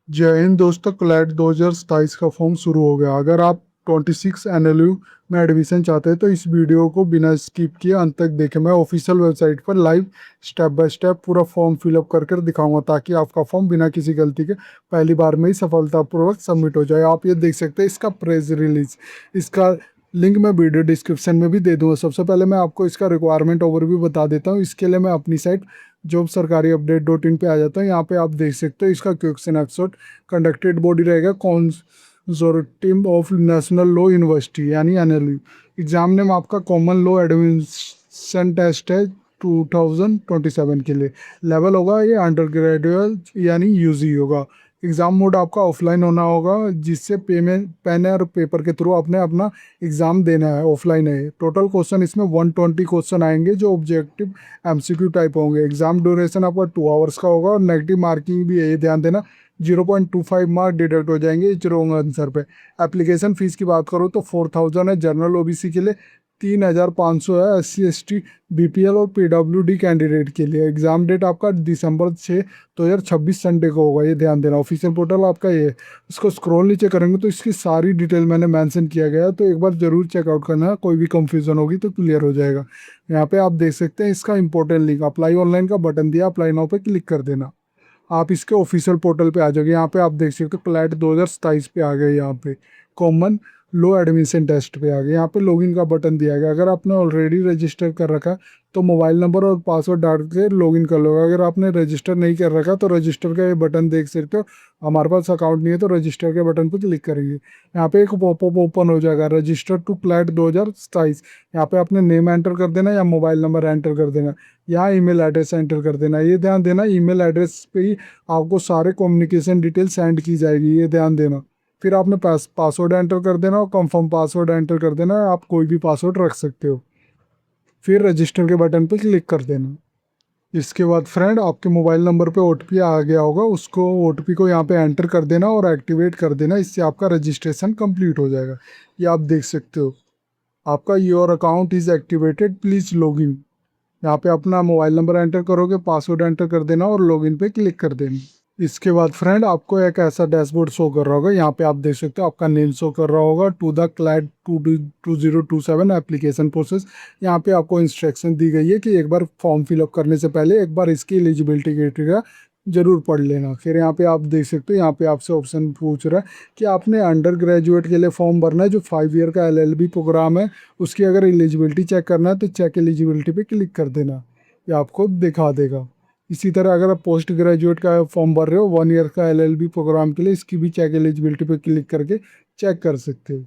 जय हिंद दोस्तों, क्लैट 2027 का फॉर्म शुरू हो गया। अगर आप 26 एनएलयू में एडमिशन चाहते हैं तो इस वीडियो को बिना स्किप किए अंत तक देखें। मैं ऑफिशियल वेबसाइट पर लाइव स्टेप बाय स्टेप पूरा फॉर्म फिलअप कर कर दिखाऊंगा ताकि आपका फॉर्म बिना किसी गलती के पहली बार में ही सफलतापूर्वक सबमिट हो जाए। आप ये देख सकते हैं इसका प्रेस रिलीज, इसका लिंक मैं वीडियो डिस्क्रिप्शन में भी दे दूंगा। सबसे पहले मैं आपको इसका रिक्वायरमेंट ओवरव्यू बता देता हूँ। इसके लिए मैं अपनी साइट जॉब सरकारी अपडेट.in पे आ जाता हूँ। यहाँ पे आप देख सकते हो इसका क्वेश्चन एपिसोड कंडक्टेड बॉडी रहेगा consortium of national law university यानी एनएलयू। एग्जाम नेम आपका कॉमन लॉ एडमिशन टेस्ट है 2027 के लिए। लेवल होगा ये अंडर ग्रेजुएट यानी यूजी होगा। एग्ज़ाम मोड आपका ऑफलाइन होना होगा, जिससे पेमेंट पेन और पेपर के थ्रू आपने अपना एग्ज़ाम देना है। ऑफलाइन है। टोटल क्वेश्चन इसमें 120 क्वेश्चन आएंगे जो ऑब्जेक्टिव एमसीक्यू टाइप होंगे। एग्जाम ड्यूरेशन आपका 2 आवर्स का होगा और नेगेटिव मार्किंग भी है, ये ध्यान देना। 0.25 मार्क डिडक्ट हो जाएंगे इस रॉन्ग आंसर पे। एप्लीकेशन फीस की बात करो तो 4000 है जनरल ओबीसी के लिए, 3500 है SC ST BPL और PWD कैंडिडेट के लिए। एग्जाम डेट आपका December 6, 2026 संडे को होगा, ये ध्यान देना। ऑफिशियल पोर्टल आपका ये है। इसको स्क्रॉल नीचे करेंगे तो इसकी सारी डिटेल मैंने मेंशन किया गया है, तो एक बार जरूर चेकआउट करना। कोई भी कंफ्यूजन होगी तो क्लियर हो जाएगा। यहाँ पे आप देख सकते हैं इसका इंपॉर्टेंट लिंक, अप्लाई ऑनलाइन का बटन दिया, अप्लाई नाउ पे क्लिक कर देना। आप इसके ऑफिशियल पोर्टल पे आ जाओगे। यहाँ पे आप देख सकते हो क्लैट 2027 पे आ गए। यहाँ पे कॉमन लो एडमिशन टेस्ट पे आ गए। यहाँ पे लॉगिन का बटन दिया गया। अगर आपने ऑलरेडी रजिस्टर कर रखा है तो मोबाइल नंबर और पासवर्ड डाल के लॉगिन कर लो। अगर आपने रजिस्टर नहीं कर रखा तो रजिस्टर का ये बटन देख सकते हो। हमारे पास अकाउंट नहीं है तो रजिस्टर के बटन पर क्लिक करेंगे। यहाँ पे एक पॉपअप ओपन हो जाएगा, रजिस्टर टू क्लैट 2027। यहाँ पे आपने नेम एंटर कर देना या मोबाइल नंबर एंटर कर देना, यहाँ ईमेल एड्रेस एंटर कर देना। ये ध्यान देना ईमेल एड्रेस पे ही आपको सारे कम्युनिकेशन डिटेल सेंड की जाएगी, ये ध्यान देना। फिर आपने पासवर्ड एंटर कर देना और कंफर्म पासवर्ड एंटर कर देना। आप कोई भी पासवर्ड रख सकते हो। फिर रजिस्टर के बटन पे क्लिक कर देना। इसके बाद फ्रेंड आपके मोबाइल नंबर पे ओटीपी आ गया होगा, उसको ओटीपी को यहाँ पे एंटर कर देना और एक्टिवेट कर देना। इससे आपका रजिस्ट्रेशन कंप्लीट हो जाएगा। ये आप देख सकते हो आपका your account is activated, please login. यहाँ पे अपना मोबाइल नंबर एंटर करोगे, पासवर्ड एंटर कर देना और लॉगिन पे क्लिक कर देना। इसके बाद फ्रेंड आपको एक ऐसा डैशबोर्ड शो कर रहा होगा। यहाँ पे आप देख सकते हो आपका नेम शो कर रहा होगा, to the CLAT 2027 application process. यहाँ पे आपको इंस्ट्रक्शन दी गई है कि एक बार फॉर्म फिलअप करने से पहले एक बार इसकी एलिजिबिलिटी क्राइटेरिया जरूर पढ़ लेना। फिर यहाँ पे आप देख सकते हो, यहाँ पे आपसे ऑप्शन पूछ रहा है कि आपने अंडर ग्रेजुएट के लिए फॉर्म भरना है जो 5 ईयर का LLB प्रोग्राम है। उसकी अगर एलिजिबिलिटी चेक करना है तो चेक एलिजिबिलिटी पे क्लिक कर देना, ये आपको दिखा देगा। इसी तरह अगर आप पोस्ट ग्रेजुएट का फॉर्म भर रहे हो 1 ईयर का LLB प्रोग्राम के लिए, इसकी भी चेक एलिजिबिलिटी पे क्लिक करके चेक कर सकते हो।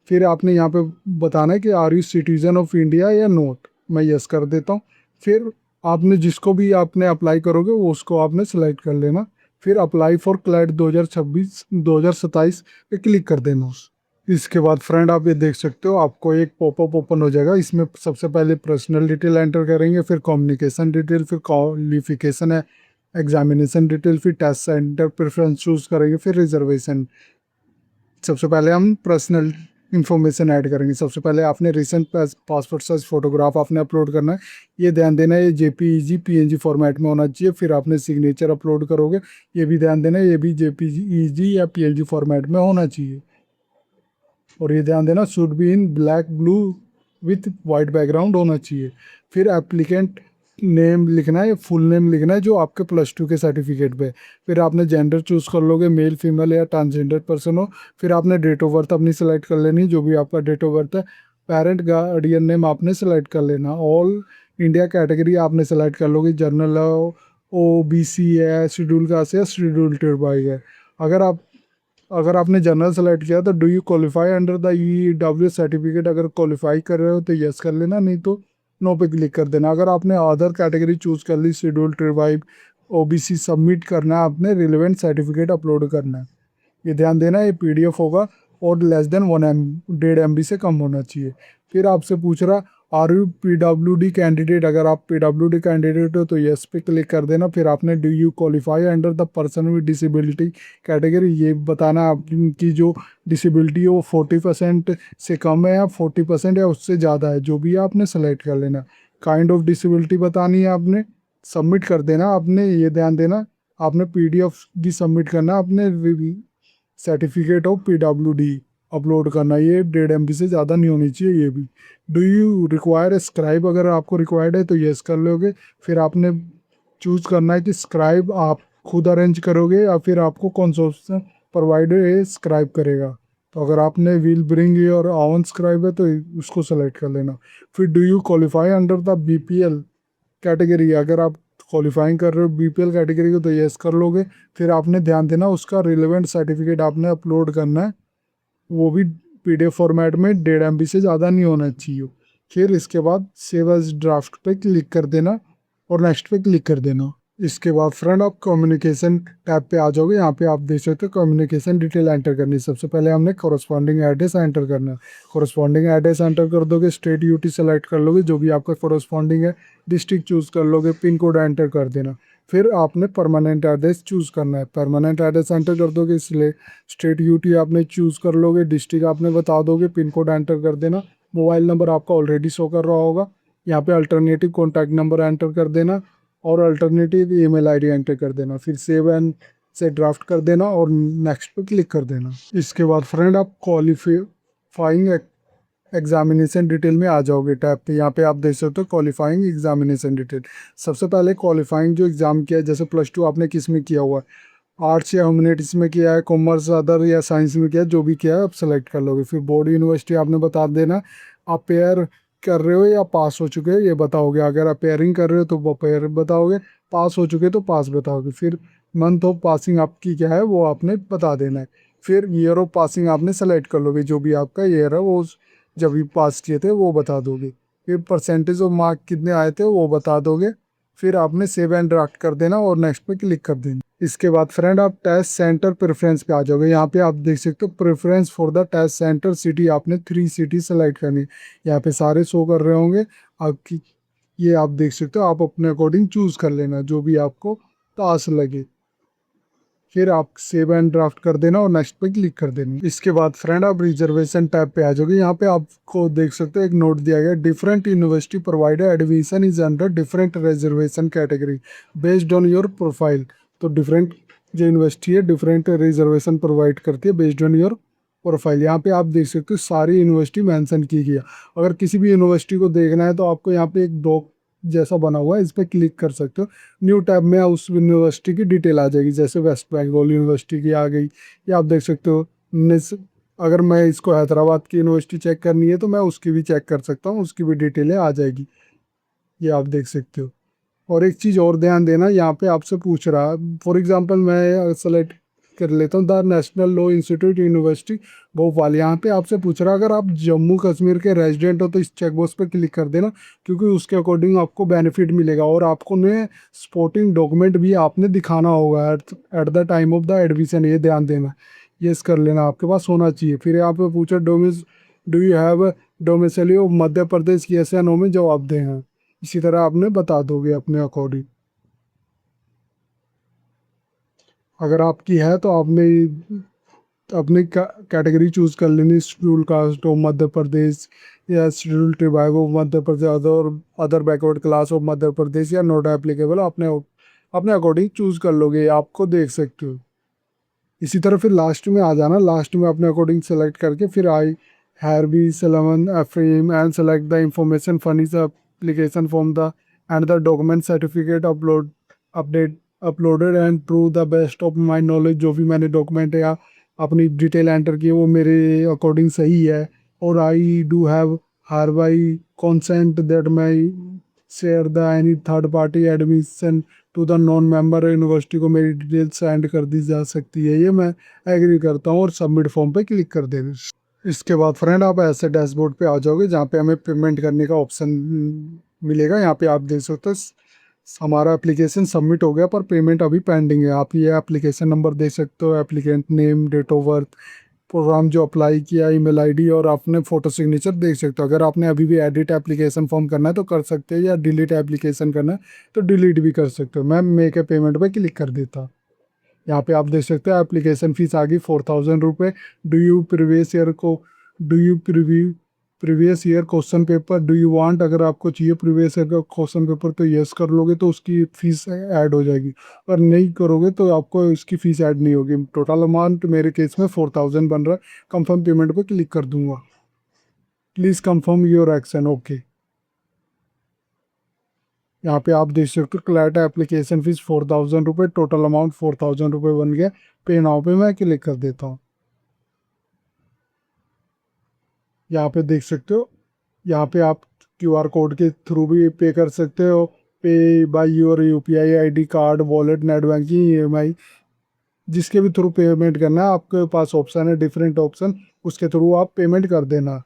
फिर आपने यहाँ पे बताना है कि are you citizen of India या नोट। मैं यस कर देता हूँ। फिर आपने जिसको भी आपने अप्लाई करोगे वो उसको आपने सेलेक्ट कर लेना। फिर अप्लाई फॉर क्लैट 2027 पे क्लिक कर देना। इसके बाद फ्रेंड आप ये देख सकते हो आपको एक पॉपअप ओपन हो जाएगा। इसमें सबसे पहले पर्सनल डिटेल एंटर करेंगे, फिर कम्युनिकेशन डिटेल, फिर क्वालिफिकेशन है, एग्जामिनेशन डिटेल, फिर टेस्ट सेंटर प्रेफरेंस चूज करेंगे, फिर रिजर्वेशन। सबसे पहले हम पर्सनल इन्फॉर्मेशन ऐड करेंगे। सबसे पहले आपने रिसेंट पासपोर्ट साइज फोटोग्राफ आपने अपलोड करना है। ये ध्यान देना है ये JPEG PNG फॉर्मेट में होना चाहिए। फिर आपने सिग्नेचर अपलोड करोगे, ये भी ध्यान देना है ये भी JPEG या PNG फॉर्मेट में होना चाहिए। और ये ध्यान देना should be in black blue with white background होना चाहिए। फिर एप्लीकेंट नेम लिखना है, फुल नेम लिखना है जो आपके +2 के सर्टिफिकेट पे। फिर आपने जेंडर चूज कर लोगे, मेल फीमेल या ट्रांसजेंडर पर्सन हो। फिर आपने डेट ऑफ बर्थ अपनी सेलेक्ट कर लेनी, जो भी आपका डेट ऑफ बर्थ है। पेरेंट गार्डियन नेम आपने सेलेक्ट कर लेना। ऑल इंडिया कैटेगरी आपने सेलेक्ट कर लोगे, जनरल है, OBC है, शेड्यूल कास्ट है, शेड्यूल ट्राइब है। अगर आप अगर आपने जनरल सेलेक्ट किया तो do you qualify under the EW certificate, अगर क्वालिफाई कर रहे हो तो यस कर लेना, नहीं तो नो पे क्लिक कर देना। अगर आपने अदर कैटेगरी चूज कर ली, शेड्यूल ट्राइब, OBC, सबमिट करना है आपने, रिलेवेंट सर्टिफिकेट अपलोड करना है। ये ध्यान देना ये PDF होगा और लेस देन 1.5 MB से कम होना चाहिए। फिर आपसे पूछ रहा आर यू PWD कैंडिडेट, अगर आप PWD कैंडिडेट हो तो यस पे क्लिक कर देना। फिर आपने do you qualify under the person with disability category, ये बताना आपकी जो डिसेबिलिटी है वो 40% से कम है या 40% या उससे ज़्यादा है, जो भी है आपने सेलेक्ट कर लेना। काइंड ऑफ डिसेबिलिटी बतानी है आपने, सबमिट कर देना आपने। ये ध्यान देना आपने PDF भी सबमिट करना, अपने सर्टिफिकेट ऑफ PWD अपलोड करना। ये 1.5 MB से ज़्यादा नहीं होनी चाहिए ये भी। डू यू रिक्वायर स्क्राइब, अगर आपको रिक्वायर्ड है तो येस कर लोगे। फिर आपने चूज करना है कि स्क्राइब आप खुद अरेंज करोगे या फिर आपको कंसोर्शियम प्रोवाइडर स्क्राइब करेगा। तो अगर आपने will bring your own scribe है तो उसको सेलेक्ट कर लेना। फिर do you qualify under the BPL category, अगर आप क्वालिफाइंग कर रहे हो BPL कैटेगरी को तो यस कर लोगे। फिर आपने ध्यान देना उसका रिलेवेंट सर्टिफिकेट आपने अपलोड करना है, वो भी PDF फॉर्मेट में 1.5 MB से ज़्यादा नहीं होना चाहिए। फिर इसके बाद सेव एज ड्राफ्ट पे क्लिक कर देना और नेक्स्ट पे क्लिक कर देना। इसके बाद फ्रेंड आप कम्युनिकेशन टैब पे आ जाओगे। यहाँ पे आप देख सकते हो कम्युनिकेशन डिटेल एंटर करनी है। सबसे पहले हमने कोरस्पॉन्डिंग एड्रेस एंटर करना है। कोरस्पॉन्डिंग एड्रेस एंटर कर दोगे, स्टेट UT सेलेक्ट कर लोगे जो भी आपका कोरस्पॉन्डिंग है, डिस्ट्रिक्ट चूज कर लोगे, पिन कोड एंटर कर देना। फिर आपने परमानेंट एड्रेस चूज करना है। परमानेंट एड्रेस एंटर कर दोगे, इसलिए स्टेट UT आपने चूज कर लोगे, डिस्ट्रिक्ट आपने बता दोगे, पिन कोड एंटर कर देना। मोबाइल नंबर आपका ऑलरेडी शो कर रहा होगा। यहाँ पे अल्टरनेटिव कॉन्टैक्ट नंबर एंटर कर देना और अल्टरनेटिव ईमेल ID एंटर कर देना। फिर सेव एंड से ड्राफ्ट कर देना और नेक्स्ट पे क्लिक कर देना। इसके बाद फ्रेंड आप क्वालिफाइंग एग्जामिनेशन डिटेल में आ जाओगे टैब पे। यहाँ पे आप देख सकते हो क्वालिफाइंग एग्जामिनेशन डिटेल। सबसे पहले क्वालिफाइंग जो एग्जाम किया है, जैसे +2 आपने किस में किया हुआ है, आर्ट्स या ह्यूमैनिटीज में किया है, कॉमर्स अदर या साइंस में किया है, जो भी किया है आप सेलेक्ट कर लोगे। फिर बोर्ड यूनिवर्सिटी आपने बता देना, आप पेयर कर रहे हो या पास हो चुके हो ये बताओगे। अगर आप पेयरिंग कर रहे हो तो वो पेयर बताओगे, पास हो चुके तो पास बताओगे। फिर मंथ ऑफ पासिंग आपकी क्या है वो आपने बता देना है। फिर ईयर ऑफ पासिंग आपने सेलेक्ट कर लोगे, जो भी आपका ईयर है वो जब भी पास किए थे वो बता दोगे। फिर परसेंटेज ऑफ मार्क कितने आए थे वो बता दोगे। फिर आपने सेव एंड ड्राफ्ट कर देना और नेक्स्ट पे क्लिक कर देना। इसके बाद फ्रेंड आप टेस्ट सेंटर प्रेफरेंस पे आ जाओगे। यहाँ पे आप देख सकते हो preference for the test centre city, आपने 3 सिटी सेलेक्ट करनी है। यहाँ पे सारे शो कर रहे होंगे आपकी, ये आप देख सकते हो। आप अपने अकॉर्डिंग चूज कर लेना जो भी आपको पास लगे। फिर आप सेव एंड ड्राफ्ट कर देना और नेक्स्ट पे क्लिक कर देना। इसके बाद फ्रेंड आप रिजर्वेशन टैब पे आ जाओगे। यहाँ पे आपको देख सकते हो एक नोट दिया गया, different university provided admission is under different reservation category based on your profile. तो डिफरेंट जो यूनिवर्सिटी है डिफरेंट रिजर्वेशन प्रोवाइड करती है बेस्ड ऑन योर प्रोफाइल। यहाँ पे आप देख सकते हो सारी यूनिवर्सिटी मेंशन की गई है। अगर किसी भी यूनिवर्सिटी को देखना है तो आपको यहाँ पे एक डॉक जैसा बना हुआ है, इस पर क्लिक कर सकते हो। न्यू टैब में उस यूनिवर्सिटी की डिटेल आ जाएगी, जैसे वेस्ट बंगाल यूनिवर्सिटी की आ गई। या आप देख सकते हो अगर मैं इसको हैदराबाद की यूनिवर्सिटी चेक करनी है तो मैं उसकी भी चेक कर सकता हूँ, उसकी भी डिटेलें आ जाएगी, ये आप देख सकते हो। और एक चीज़ और ध्यान देना, यहाँ पे आपसे पूछ रहा है, फॉर एग्जांपल मैं सेलेक्ट कर लेता हूँ the national law institute university Bhopal. यहाँ पे आपसे पूछ रहा है अगर आप जम्मू कश्मीर के रेजिडेंट हो तो इस चेकबॉक्स पे क्लिक कर देना, क्योंकि उसके अकॉर्डिंग आपको बेनिफिट मिलेगा। और आपको ने सपोर्टिंग डॉक्यूमेंट भी आपने दिखाना होगा at the time of the admission, ये ध्यान देना। यस कर लेना, आपके पास होना चाहिए। फिर यहाँ पे पूछा do you have domicile of Madhya Pradesh, yes या नो में जवाब दें हैं। इसी तरह आपने बता दोगे अपने अकॉर्डिंग। अगर आपकी है तो आपने अपनी कैटेगरी चूज कर लेनी, schedule caste of Madhya Pradesh या schedule tribe of Madhya Pradesh, other other backward class of Madhya Pradesh या नॉट एप्लीकेबल, अपने अपने अकॉर्डिंग चूज कर लोगे, आपको देख सकते हो। इसी तरह फिर लास्ट में आ जाना, लास्ट में अपने अकॉर्डिंग सेलेक्ट करके फिर I hereby solemnly affirm and select the information furnish application form the and the document certificate update uploaded and prove the best of my knowledge. जो भी मैंने डॉक्यूमेंट या अपनी डिटेल एंटर की है वो मेरे अकॉर्डिंग सही है। और I do have hereby consent that my share the any third party admission to the non member, university को मेरी डिटेल सेंड कर दी जा सकती है, ये मैं एग्री करता हूँ और सबमिट फॉर्म पे क्लिक कर देना। इसके बाद फ्रेंड आप ऐसे डैशबोर्ड पे आ जाओगे जहाँ पे हमें पेमेंट करने का ऑप्शन मिलेगा। यहाँ पे आप देख सकते हो हमारा एप्लीकेशन सबमिट हो गया पर पेमेंट अभी पेंडिंग है। आप ये एप्लीकेशन नंबर देख सकते हो, applicant name, date of birth, programme जो अप्लाई किया, ईमेल आईडी और आपने फोटो सिग्नेचर देख सकते हो। अगर आपने अभी भी एडिट एप्लीकेशन फॉर्म करना है तो कर सकते हैं, या डिलीट एप्लीकेशन करना है तो डिलीट भी कर सकते हो। मैं मेक ए पेमेंट पे क्लिक कर देता। यहाँ पे आप देख सकते हो एप्लीकेशन फीस आ गई 4000 रुपये। डू यू प्रीवियस ईयर को do you preview previous year question paper do you want, अगर आपको चाहिए प्रीवियस ईयर का क्वेश्चन पेपर तो यस कर लोगे तो उसकी फीस ऐड हो जाएगी, और नहीं करोगे तो आपको इसकी फीस ऐड नहीं होगी। टोटल अमाउंट मेरे केस में 4000 बन रहा है। कंफर्म पेमेंट पे क्लिक कर दूंगा। Please confirm your action, okay. यहाँ पे आप देख सकते हो क्लैट एप्लीकेशन फीस 4000 रुपये, टोटल अमाउंट 4000 रुपये बन गया। पे नाउ पे मैं क्लिक कर देता हूँ। यहाँ पे देख सकते हो, यहाँ पे आप क्यूआर कोड के थ्रू भी पे कर सकते हो। पे by your UPI ID, card, wallet, net banking, EMI, जिसके भी थ्रू पेमेंट करना है आपके पास ऑप्शन है, डिफरेंट ऑप्शन, उसके थ्रू आप पेमेंट कर देना।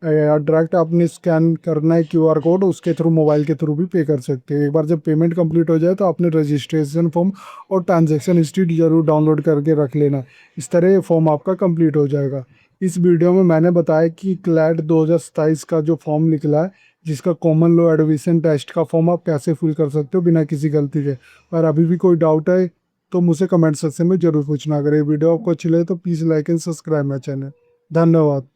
डायरेक्ट आपने स्कैन करना है क्यूआर कोड, उसके थ्रू मोबाइल के थ्रू भी पे कर सकते हैं। एक बार जब पेमेंट कंप्लीट हो जाए तो आपने रजिस्ट्रेशन फॉर्म और ट्रांजैक्शन हिस्ट्री जरूर डाउनलोड करके रख लेना। इस तरह ये फॉर्म आपका कंप्लीट हो जाएगा। इस वीडियो में मैंने बताया कि क्लैट 2027 का जो फॉर्म निकला है, जिसका कॉमन लॉ एडमिशन टेस्ट का फॉर्म आप कैसे फिल कर सकते हो बिना किसी गलती के। और अभी भी कोई डाउट है तो मुझे कमेंट सेक्शन में जरूर पूछना। अगर ये वीडियो आपको अच्छी लगे तो please like and subscribe my channel. धन्यवाद।